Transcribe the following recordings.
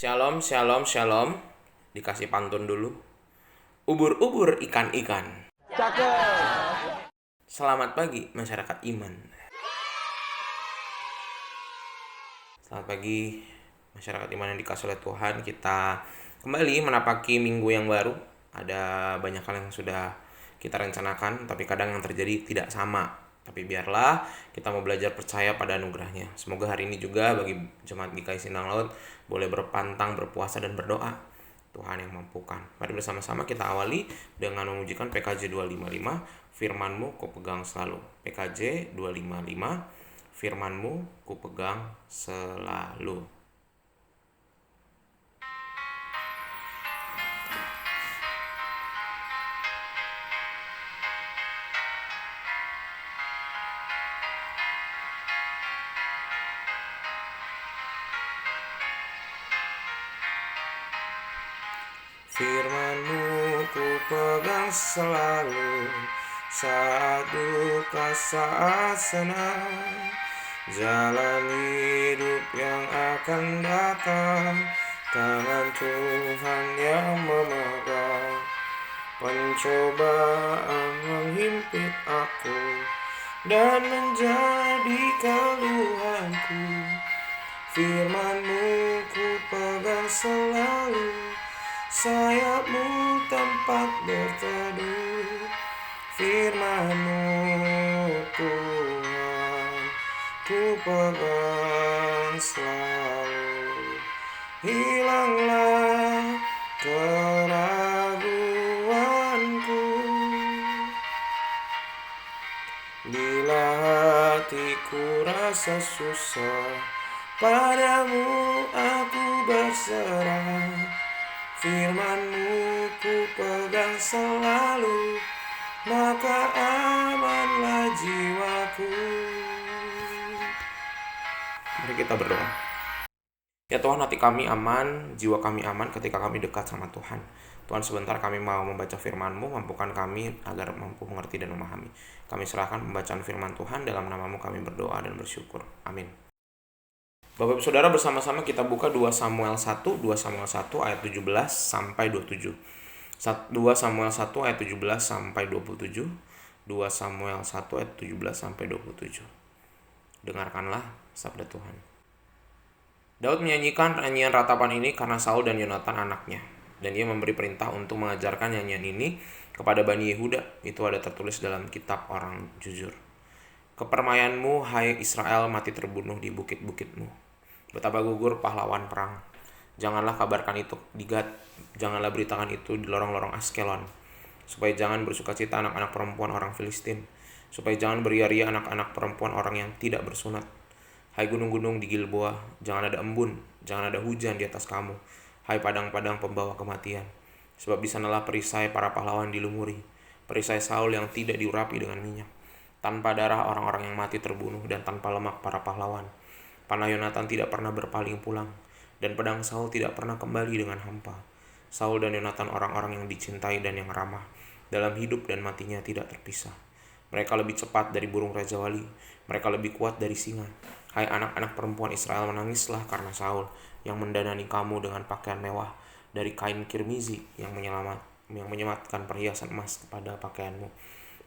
Shalom, shalom, shalom. Dikasih pantun dulu. Ubur-ubur ikan-ikan. Cakep. Selamat pagi masyarakat iman. Selamat pagi masyarakat iman yang dikasih oleh Tuhan. Kita kembali menapaki minggu yang baru. Ada banyak hal yang sudah kita rencanakan, tapi kadang yang terjadi tidak sama. Tapi biarlah kita mau belajar percaya pada anugerahnya. Semoga hari ini juga bagi jemaat GKI Sindang Laut boleh berpantang, berpuasa, dan berdoa. Tuhan yang mampukan. Mari bersama-sama kita awali dengan memujikan PKJ 255, Firman-Mu kupegang selalu. PKJ 255, Firman-Mu kupegang selalu. Firman-Mu kupegang selalu, saat duka saat senang, jalan hidup yang akan datang, tangan Tuhan yang memegang. Pencobaan menghimpit aku dan menjadi keluhanku. Firman-Mu kupegang selalu, sayap-Mu tempat berteduh. Firman-Mu Tuhan kupegang selalu. Hilanglah keraguanku bila hatiku rasa susah, padamu aku berserah. Firman-Mu kupegang selalu, maka amanlah jiwaku. Mari kita berdoa. Ya Tuhan, hati kami aman, jiwa kami aman ketika kami dekat sama Tuhan. Tuhan, sebentar kami mau membaca firman-Mu, mampukan kami agar mampu mengerti dan memahami. Kami serahkan pembacaan firman Tuhan, dalam nama-Mu kami berdoa dan bersyukur. Amin. Bapak Ibu Saudara, bersama-sama kita buka 2 Samuel 1 ayat 17 sampai 27. 2 Samuel 1 ayat 17 sampai 27. 2 Samuel 1 ayat 17 sampai 27. Dengarkanlah sabda Tuhan. Daud menyanyikan nyanyian ratapan ini karena Saul dan Yonatan anaknya, dan ia memberi perintah untuk mengajarkan nyanyian ini kepada Bani Yehuda. Itu ada tertulis dalam kitab orang jujur. Kepermayanmu, hai Israel, mati terbunuh di bukit-bukitmu. Betapa gugur pahlawan perang. Janganlah kabarkan itu di Gad, janganlah beritakan itu di lorong-lorong Askelon, supaya jangan bersukacita anak-anak perempuan orang Filistin, supaya jangan beria-ria anak-anak perempuan orang yang tidak bersunat. Hai gunung-gunung di Gilboa, jangan ada embun, jangan ada hujan di atas kamu. Hai padang-padang pembawa kematian, sebab di sanalah perisai para pahlawan dilumuri, perisai Saul yang tidak diurapi dengan minyak. Tanpa darah orang-orang yang mati terbunuh, dan tanpa lemak para pahlawan. Panah Yonatan tidak pernah berpaling pulang, dan pedang Saul tidak pernah kembali dengan hampa. Saul dan Yonatan orang-orang yang dicintai dan yang ramah, dalam hidup dan matinya tidak terpisah. Mereka lebih cepat dari burung Raja Wali, mereka lebih kuat dari singa. Hai anak-anak perempuan Israel, menangislah karena Saul yang mendanani kamu dengan pakaian mewah dari kain kirmizi yang menyematkan perhiasan emas kepada pakaianmu.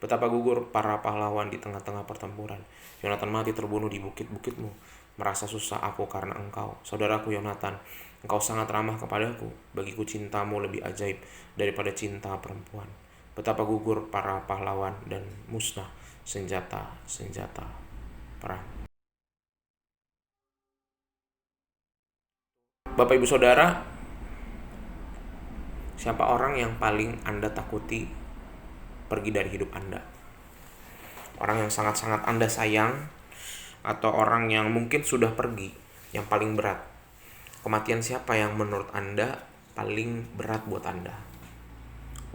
Betapa gugur para pahlawan di tengah-tengah pertempuran. Yonatan mati terbunuh di bukit-bukitmu. Merasa susah aku karena engkau, saudaraku Yonatan. Engkau sangat ramah kepadaku. Bagiku cintamu lebih ajaib daripada cinta perempuan. Betapa gugur para pahlawan dan musnah senjata-senjata perang. Bapak Ibu Saudara, siapa orang yang paling Anda takuti pergi dari hidup Anda? Orang yang sangat-sangat Anda sayang, atau orang yang mungkin sudah pergi, yang paling berat? Kematian siapa yang menurut Anda paling berat buat Anda?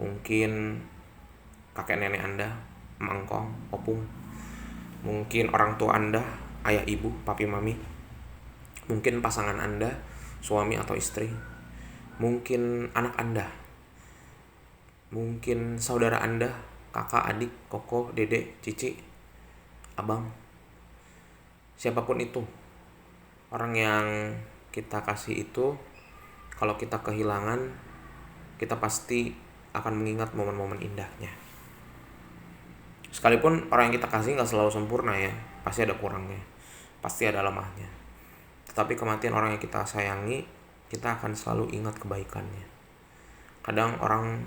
Mungkin kakek nenek Anda, emangkong, opung. Mungkin orang tua Anda, ayah ibu, papi mami. Mungkin pasangan Anda, suami atau istri. Mungkin anak Anda. Mungkin saudara Anda, kakak, adik, koko, dedek, cici, abang. Siapapun itu, orang yang kita kasih itu Kalau kita kehilangan, kita pasti akan mengingat momen-momen indahnya. Sekalipun orang yang kita kasih gak selalu sempurna ya, pasti ada kurangnya, pasti ada lemahnya. Tetapi kematian orang yang kita sayangi, kita akan selalu ingat kebaikannya. Kadang orang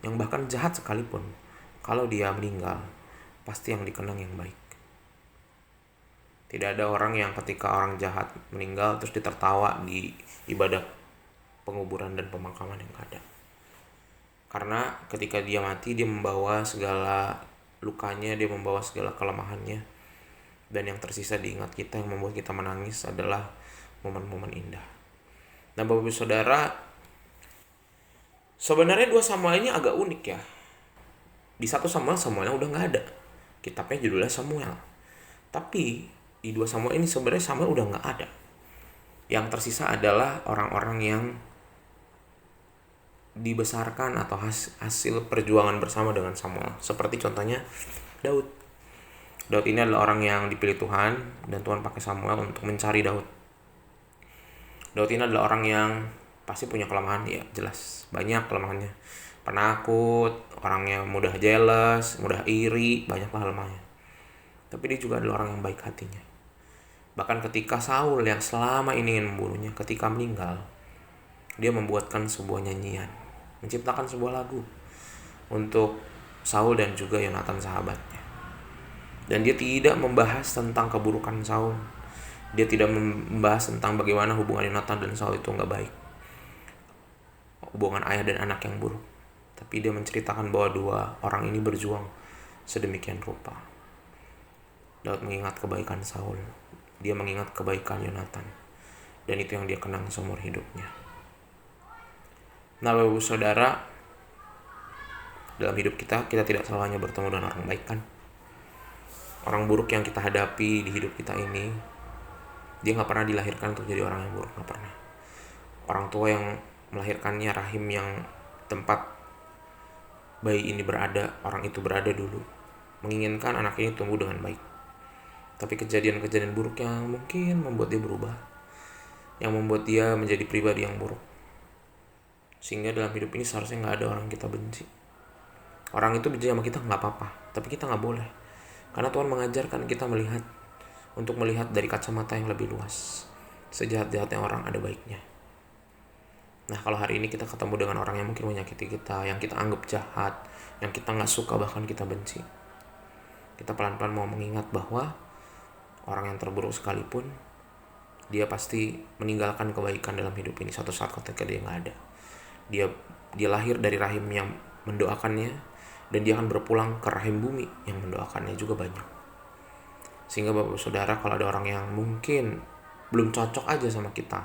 yang bahkan jahat sekalipun, kalau dia meninggal, pasti yang dikenang yang baik. Tidak ada orang yang ketika orang jahat meninggal terus ditertawa di ibadah penguburan dan pemakaman yang ada. Karena ketika dia mati, dia membawa segala lukanya, dia membawa segala kelemahannya. Dan yang tersisa diingat kita, yang membuat kita menangis adalah momen-momen indah. Nah Bapak Ibu Saudara, sebenarnya 2 Samuel ini agak unik ya. Di 1 Samuel, Samuelnya udah gak ada. Kitabnya judulnya Samuel. Tapi di 2 Samuel ini sebenarnya Samuel udah gak ada. Yang tersisa adalah orang-orang yang dibesarkan atau hasil perjuangan bersama dengan Samuel. Seperti contohnya Daud. Daud ini adalah orang yang dipilih Tuhan dan Tuhan pakai Samuel untuk mencari Daud. Daud ini adalah orang yang pasti punya kelemahan, ya jelas banyak kelemahannya. Penakut, orangnya mudah jealous, mudah iri, banyaklah lemahnya. Tapi dia juga adalah orang yang baik hatinya. Bahkan ketika Saul yang selama ini ingin membunuhnya, ketika meninggal, dia membuatkan sebuah nyanyian, menciptakan sebuah lagu untuk Saul dan juga Yonatan sahabatnya. Dan dia tidak membahas tentang keburukan Saul. Dia tidak membahas tentang bagaimana hubungan Yonatan dan Saul itu gak baik, hubungan ayah dan anak yang buruk. Tapi dia menceritakan bahwa 2 orang ini berjuang sedemikian rupa. Daud mengingat kebaikan Saul, dia mengingat kebaikan Yonatan, dan itu yang dia kenang seumur hidupnya. Nah Bapak Ibu Saudara, dalam hidup kita tidak selalu hanya bertemu dengan orang baik kan. Orang buruk yang kita hadapi di hidup kita ini, dia gak pernah dilahirkan untuk jadi orang yang buruk, gak pernah. Orang tua yang melahirkannya, rahim yang tempat bayi ini berada, orang itu berada dulu, menginginkan anak ini tumbuh dengan baik. Tapi kejadian-kejadian buruk yang mungkin membuat dia berubah, yang membuat dia menjadi pribadi yang buruk. Sehingga dalam hidup ini seharusnya gak ada orang kita benci. Orang itu benci sama kita gak apa-apa, tapi kita gak boleh. Karena Tuhan mengajarkan kita untuk melihat dari kacamata yang lebih luas. Sejahat-jahatnya orang ada baiknya. Nah kalau hari ini kita ketemu dengan orang yang mungkin menyakiti kita, yang kita anggap jahat, yang kita gak suka bahkan kita benci, kita pelan-pelan mau mengingat bahwa orang yang terburuk sekalipun, dia pasti meninggalkan kebaikan dalam hidup ini suatu saat ketika dia gak ada. Dia lahir dari rahim yang mendoakannya, dan dia akan berpulang ke rahim bumi yang mendoakannya juga banyak. Sehingga Bapak Saudara, kalau ada orang yang mungkin belum cocok aja sama kita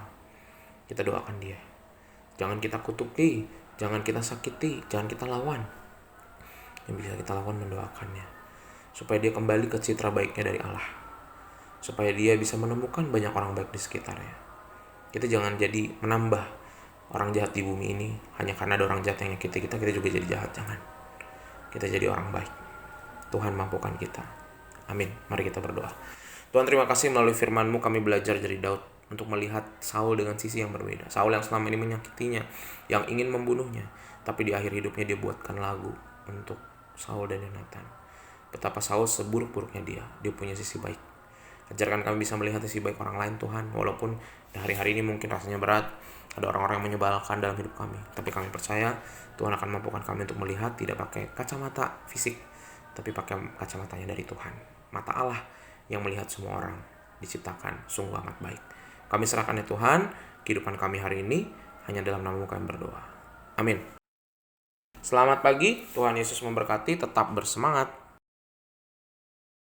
doakan dia. Jangan kita kutuki, jangan kita sakiti, jangan kita lawan. Yang bisa kita lakukan mendoakannya, supaya dia kembali ke citra baiknya dari Allah, supaya dia bisa menemukan banyak orang baik di sekitarnya. Kita jangan jadi menambah orang jahat di bumi ini hanya karena ada orang jahat yang nyakiti kita juga jadi jahat. Jangan. Kita jadi orang baik. Tuhan mampukan kita. Amin. Mari kita berdoa. Tuhan, terima kasih melalui firman-Mu kami belajar dari Daud untuk melihat Saul dengan sisi yang berbeda. Saul yang selama ini menyakitinya, yang ingin membunuhnya, tapi di akhir hidupnya dia buatkan lagu untuk Saul dan Yonatan. Betapa Saul seburuk-buruknya dia punya sisi baik. Ajarkan kami bisa melihat sisi baik orang lain Tuhan, walaupun hari-hari ini mungkin rasanya berat, ada orang-orang yang menyebalkan dalam hidup kami. Tapi kami percaya Tuhan akan mampukan kami untuk melihat tidak pakai kacamata fisik, tapi pakai kacamatanya dari Tuhan. Mata Allah yang melihat semua orang diciptakan sungguh amat baik. Kami serahkan ya Tuhan, kehidupan kami hari ini hanya dalam nama-Mu kami berdoa. Amin. Selamat pagi, Tuhan Yesus memberkati, tetap bersemangat.